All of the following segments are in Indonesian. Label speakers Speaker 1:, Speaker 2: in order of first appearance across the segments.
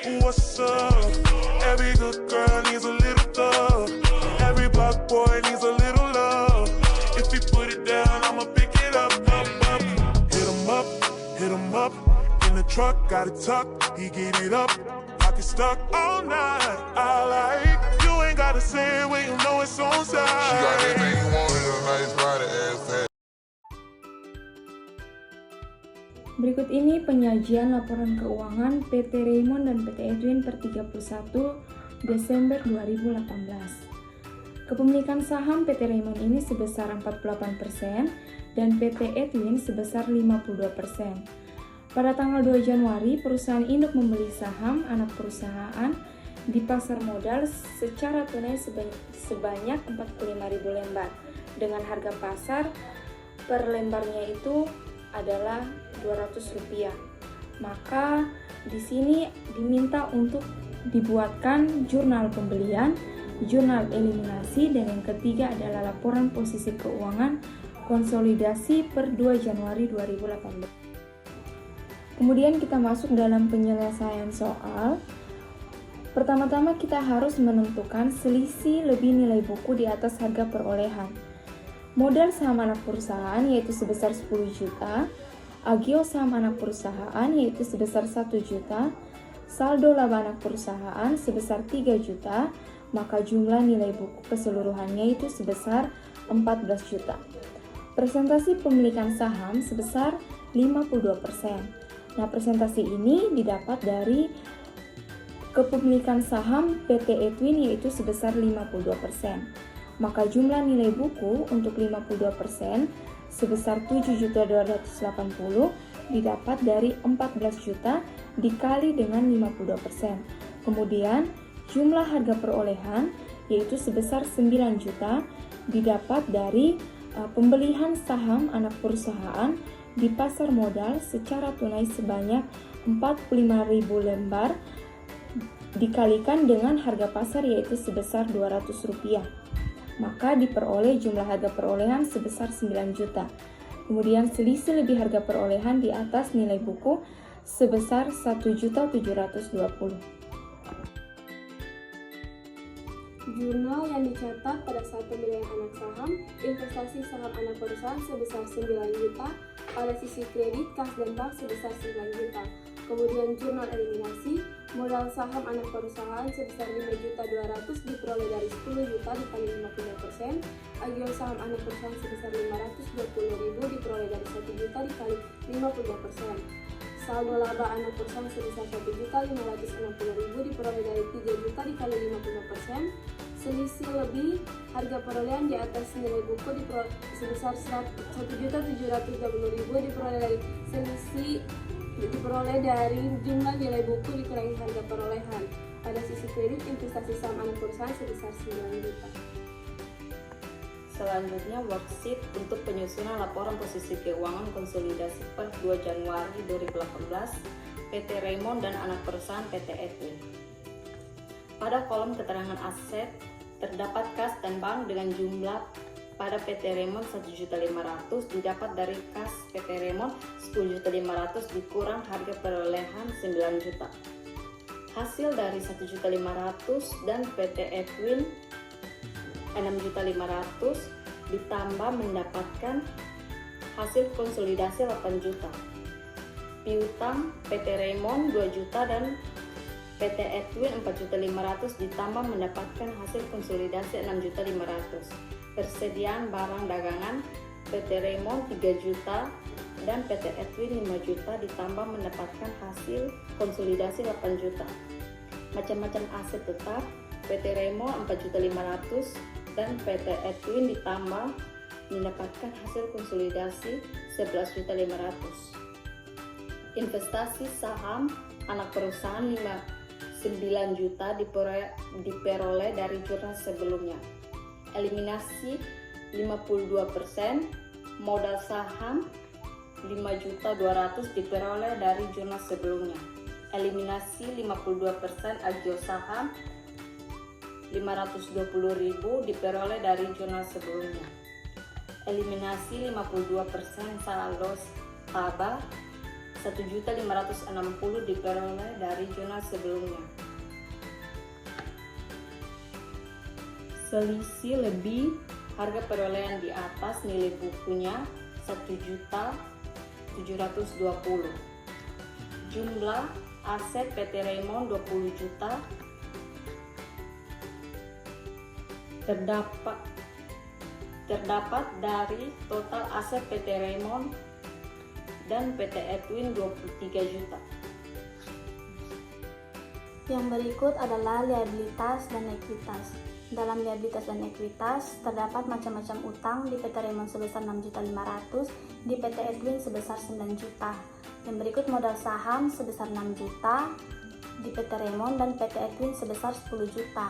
Speaker 1: What's up? Every good girl needs a little thug. Every black boy needs a little love. If he put it down, I'ma pick it up, up, up. Hit him up. In the truck, got it tucked. He get it up. Pocket stuck all night. I like you ain't gotta say it when you know it's on side.
Speaker 2: She got everything you want in a nice body ass fat.
Speaker 3: Berikut ini penyajian laporan keuangan PT Raymond dan PT Edwin per 31 Desember 2018. Kepemilikan saham PT Raymond ini sebesar 48% dan PT Edwin sebesar 52%. Pada tanggal 2 Januari, perusahaan induk membeli saham anak perusahaan di pasar modal secara tunai sebanyak 45.000 lembar dengan harga pasar per lembarnya itu adalah Rp200. Maka di sini diminta untuk dibuatkan jurnal pembelian, jurnal eliminasi, dan yang ketiga adalah laporan posisi keuangan konsolidasi per 2 Januari 2018. Kemudian kita masuk dalam penyelesaian soal. Pertama-tama kita harus menentukan selisih lebih nilai buku di atas harga perolehan. Modal saham anak perusahaan yaitu sebesar 10 juta, agio saham anak perusahaan yaitu sebesar 1 juta, saldo laba anak perusahaan sebesar 3 juta, maka jumlah nilai buku keseluruhannya itu sebesar 14 juta. Presentasi pemilikan saham sebesar 52%. Nah, presentasi ini didapat dari kepemilikan saham PT Edwin yaitu sebesar 52%. Maka jumlah nilai buku untuk 52% sebesar 7.280.000 didapat dari 14 juta dikali dengan 52%. Kemudian jumlah harga perolehan yaitu sebesar 9 juta didapat dari pembelian saham anak perusahaan di pasar modal secara tunai sebanyak 45.000 lembar dikalikan dengan harga pasar yaitu sebesar Rp200. Maka diperoleh jumlah harga perolehan sebesar 9 juta. Kemudian selisih lebih harga perolehan di atas nilai buku sebesar 1.720.000.
Speaker 4: Jurnal yang dicetak pada saat pembelian anak saham, investasi saham anak perusahaan sebesar 9 juta, pada sisi kredit, kas dan bank sebesar 9 juta. Kemudian jurnal eliminasi, modal saham anak perusahaan sebesar 5.200.000 diperoleh dari 10 juta dikali 50%, agio saham anak perusahaan sebesar 520.000 diperoleh dari 1 juta dikali 50%. Saldo laba anak perusahaan sebesar 1.560.000 diperoleh dari 3 juta dikali 50%. Selisih lebih harga perolehan di atas nilai buku sebesar 1.720.000 diperoleh dari selisih diperoleh dari jumlah nilai buku dikurangi harga perolehan. Pada sisi kredit, investasi saham anak perusahaan sebesar 9 juta.
Speaker 5: Selanjutnya worksheet untuk penyusunan laporan posisi keuangan konsolidasi per 2 Januari 2018 PT Raymond dan anak perusahaan PT Edwin. Pada kolom keterangan aset terdapat kas dan bank dengan jumlah pada PT Raymond 1.500.000 didapat dari kas PT Raymond 10.500.000 dikurang harga perolehan 9 juta. Hasil dari 1.500.000 dan PT Edwin 6.500.000 ditambah mendapatkan hasil konsolidasi 8 juta. Piutang PT Raymond 2 juta dan PT Edwin 4.500.000 ditambah mendapatkan hasil konsolidasi 6.500.000. Persediaan barang dagangan PT Raymond 3 juta dan PT Edwin 5 juta ditambah mendapatkan hasil konsolidasi 8 juta. Macam-macam aset tetap PT Raymond 4.500.000 dan PT Edwin ditambah mendapatkan hasil konsolidasi 11.500.000. Investasi saham anak perusahaan 9 juta diperoleh dari jurnal sebelumnya. Eliminasi 52%, modal saham 5.200.000 diperoleh dari jurnal sebelumnya. Eliminasi 52% agio saham 520.000 diperoleh dari jurnal sebelumnya. Eliminasi 52% saldo laba 1.560.000 diperoleh dari jurnal sebelumnya. Selisih lebih harga perolehan di atas nilai bukunya 1.720.000. Jumlah aset PT Raymond 20 juta. Terdapat dari total aset PT Raymond dan PT Edwin 23 juta.
Speaker 4: Yang berikut adalah liabilitas dan ekuitas. Dalam liabilitas dan ekuitas terdapat macam-macam utang di PT Raymond sebesar 6.500.000, di PT Edwin sebesar 9 juta. Yang berikut modal saham sebesar 6 juta di PT Raymond dan PT Edwin sebesar 10 juta.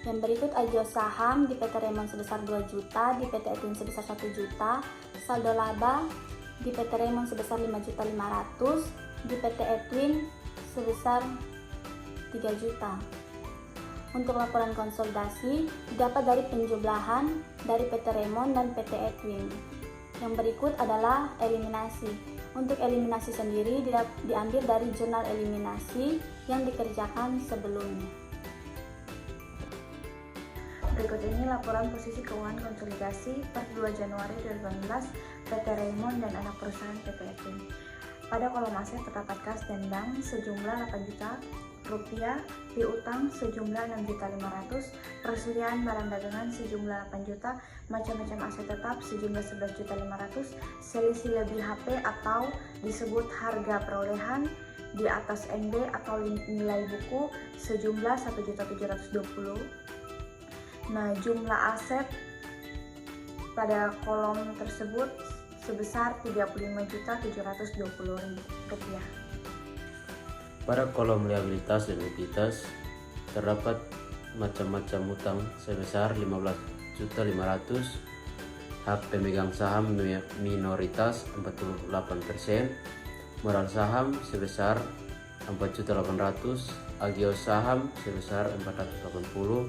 Speaker 4: Yang berikut agio saham di PT Raymond sebesar 2 juta, di PT Edwin sebesar 1 juta. Saldo laba di PT Raymond sebesar 5.500.000, di PT Edwin sebesar 3 juta. Untuk laporan konsolidasi didapat dari penjumlahan dari PT Raymond dan PT Edwin. Yang berikut adalah eliminasi. Untuk eliminasi sendiri diambil dari jurnal eliminasi yang dikerjakan sebelumnya.
Speaker 3: Berikut ini laporan posisi keuangan konsolidasi per 2 Januari 2018 PT Raymond dan anak perusahaan PT Edwin. Pada kolom aset terdapat kas dan bank sejumlah 8 juta rupiah, piutang sejumlah 6.500.000, persediaan barang dagangan sejumlah 8 juta, macam-macam aset tetap sejumlah 11.500.000, selisih lebih HP atau disebut harga perolehan di atas NB atau nilai buku sejumlah 1.720.000. Nah, jumlah aset pada kolom tersebut sebesar 35.720.000 rupiah.
Speaker 6: Pada kolom liabilitas dan ekuitas terdapat macam-macam utang sebesar 15.500.000, hak pemegang saham minoritas 48%, modal saham sebesar 4.800.000, agio saham sebesar 480,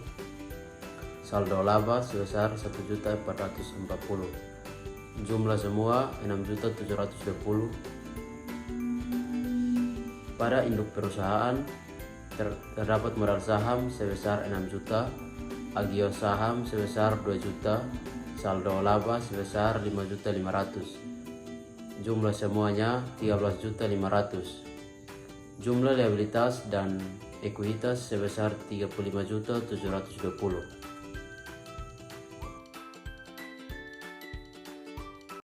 Speaker 6: saldo laba sebesar 1.440.000. Jumlah semua 6.720.000. Pada induk perusahaan terdapat modal saham sebesar 6 juta, agio saham sebesar 2 juta, saldo laba sebesar 5.500.000. Jumlah semuanya 13.500.000. Jumlah liabilitas dan ekuitas sebesar 35.720.000.